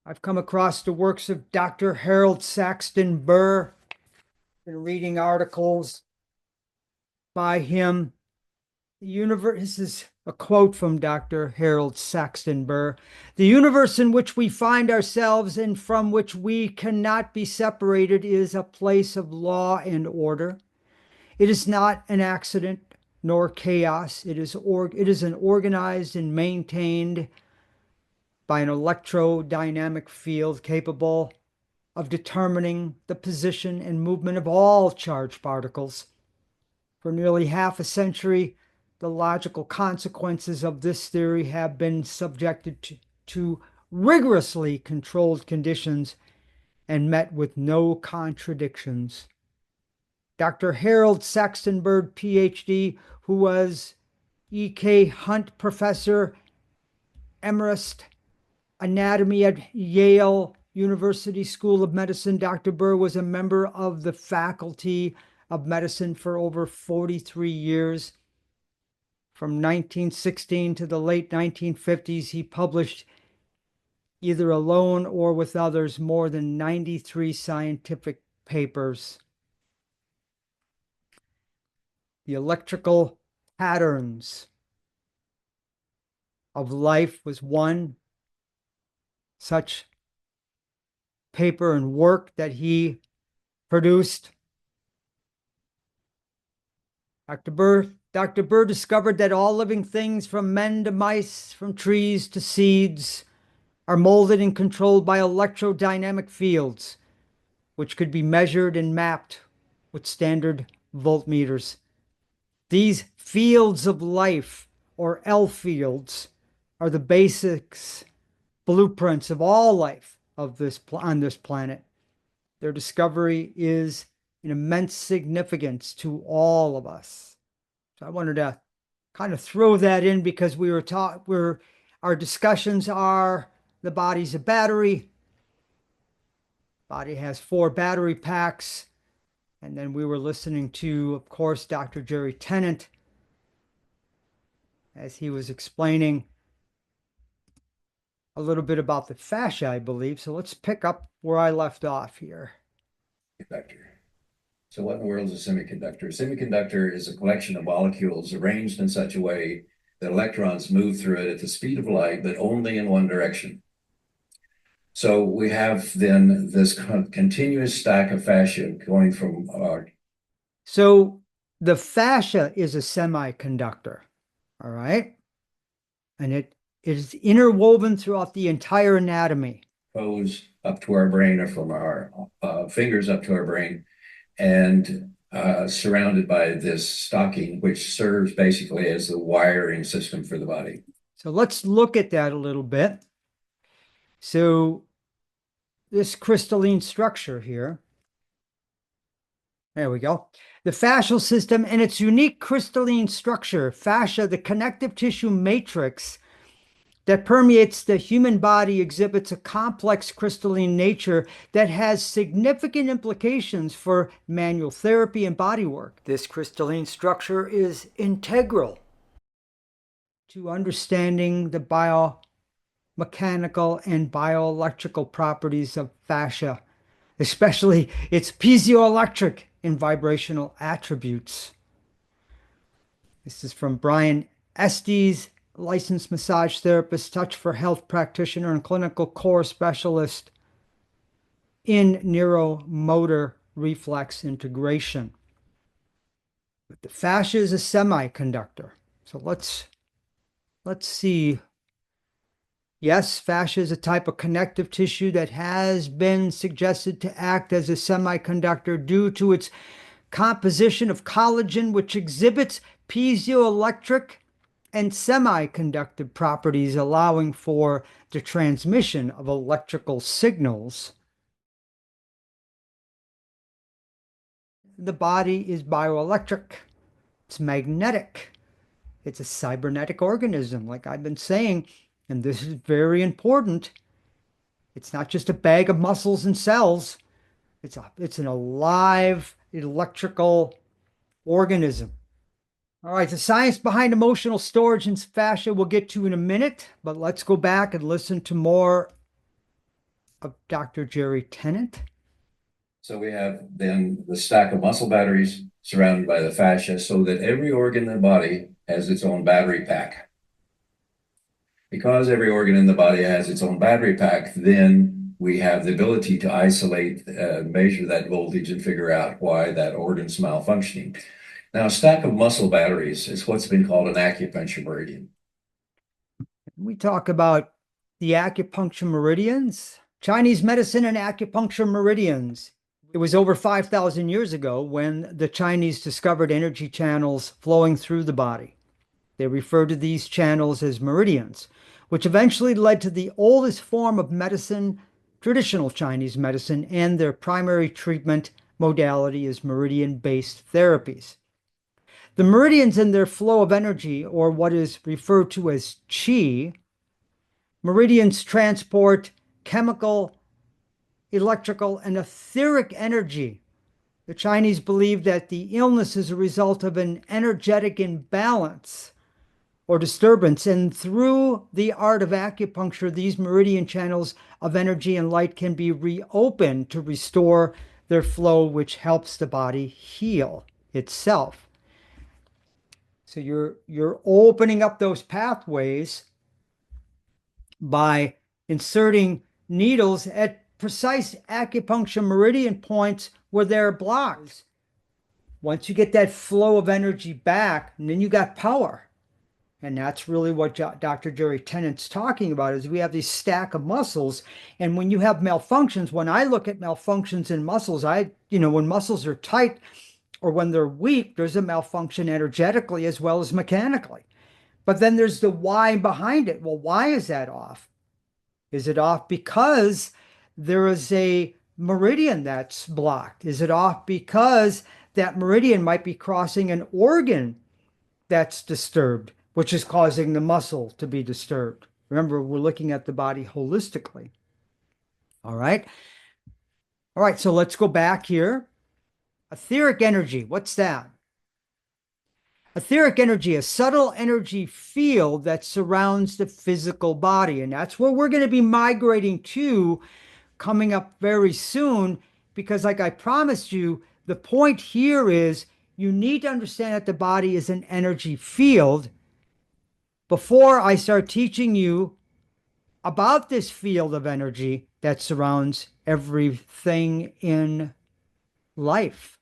I've come across the works of Dr. Harold Saxton Burr, been reading articles by him. The universe, this is a quote from Dr. Harold Saxton Burr. The universe in which we find ourselves and from which we cannot be separated is a place of law and order. It is not an accident nor chaos. It is an organized and maintained by an electrodynamic field capable of determining the position and movement of all charged particles. For nearly half a century, the logical consequences of this theory have been subjected to rigorously controlled conditions and met with no contradictions. Dr. Harold Saxton Burr, PhD, who was E.K. Hunt Professor Emeritus Anatomy at Yale University School of Medicine. Dr. Burr was a member of the Faculty of Medicine for over 43 years. From 1916 to the late 1950s, he published, either alone or with others, more than 93 scientific papers. The electrical patterns of life was one such paper and work that he produced. Dr. Burr discovered that all living things, from men to mice, from trees to seeds, are molded and controlled by electrodynamic fields, which could be measured and mapped with standard voltmeters. These fields of life, or L fields, are the basics, blueprints of all life on this planet. Their discovery is an immense significance to all of us. So I wanted to kind of throw that in because our discussions are the body's a battery. Body has 4 battery packs. And then we were listening to, of course, Dr. Jerry Tennant as he was explaining a little bit about the fascia, I believe. So let's pick up where I left off here. Semiconductor. So what in the world is a semiconductor? A semiconductor is a collection of molecules arranged in such a way that electrons move through it at the speed of light, but only in one direction. So we have then this continuous stack of fascia going from So the fascia is a semiconductor, all right? And it is interwoven throughout the entire anatomy. toes up to our brain, or from our fingers up to our brain, and surrounded by this stocking, which serves basically as the wiring system for the body. So let's look at that a little bit. So this crystalline structure here, there we go. The fascial system and its unique crystalline structure, fascia, the connective tissue matrix that permeates the human body, exhibits a complex crystalline nature that has significant implications for manual therapy and body work. This crystalline structure is integral to understanding the biomechanical and bioelectrical properties of fascia, especially its piezoelectric and vibrational attributes. This is from Brian Estes, licensed massage therapist, touch for health practitioner, and clinical core specialist in neuromotor reflex integration. But the fascia is a semiconductor. So let's see. Yes, fascia is a type of connective tissue that has been suggested to act as a semiconductor due to its composition of collagen, which exhibits piezoelectric and semiconductive properties, allowing for the transmission of electrical signals. The body is bioelectric. It's magnetic. It's a cybernetic organism, like I've been saying, and this is very important. It's not just a bag of muscles and cells. It's an alive electrical organism. All right, the science behind emotional storage in fascia we'll get to in a minute, but let's go back and listen to more of Dr. Jerry Tennant? So we have then the stack of muscle batteries surrounded by the fascia so that every organ in the body has its own battery pack. Because every organ in the body has its own battery pack, then we have the ability to isolate, measure that voltage and figure out why that organ's malfunctioning. Now, a stack of muscle batteries is what's been called an acupuncture meridian. We talk about the acupuncture meridians, Chinese medicine and acupuncture meridians. It was over 5,000 years ago when the Chinese discovered energy channels flowing through the body. They referred to these channels as meridians, which eventually led to the oldest form of medicine, traditional Chinese medicine, and their primary treatment modality is meridian-based therapies. The meridians and their flow of energy, or what is referred to as qi, meridians transport chemical, electrical, and etheric energy. The Chinese believe that the illness is a result of an energetic imbalance or disturbance, and through the art of acupuncture, these meridian channels of energy and light can be reopened to restore their flow, which helps the body heal itself. So you're opening up those pathways by inserting needles at precise acupuncture meridian points where they're blocked. Once you get that flow of energy back, and then you got power. And that's really what Dr. Jerry Tennant's talking about, is we have this stack of muscles. And when you have malfunctions, when I look at malfunctions in muscles, when muscles are tight or when they're weak, there's a malfunction energetically as well as mechanically. But then there's the why behind it. Well, why is that off? Is it off because there is a meridian that's blocked? Is it off because that meridian might be crossing an organ that's disturbed, which is causing the muscle to be disturbed? Remember, we're looking at the body holistically. All right. All right, so let's go back here. Etheric energy, what's that? Etheric energy, a subtle energy field that surrounds the physical body. And that's where we're going to be migrating to coming up very soon, because like I promised you, the point here is you need to understand that the body is an energy field before I start teaching you about this field of energy that surrounds everything in life.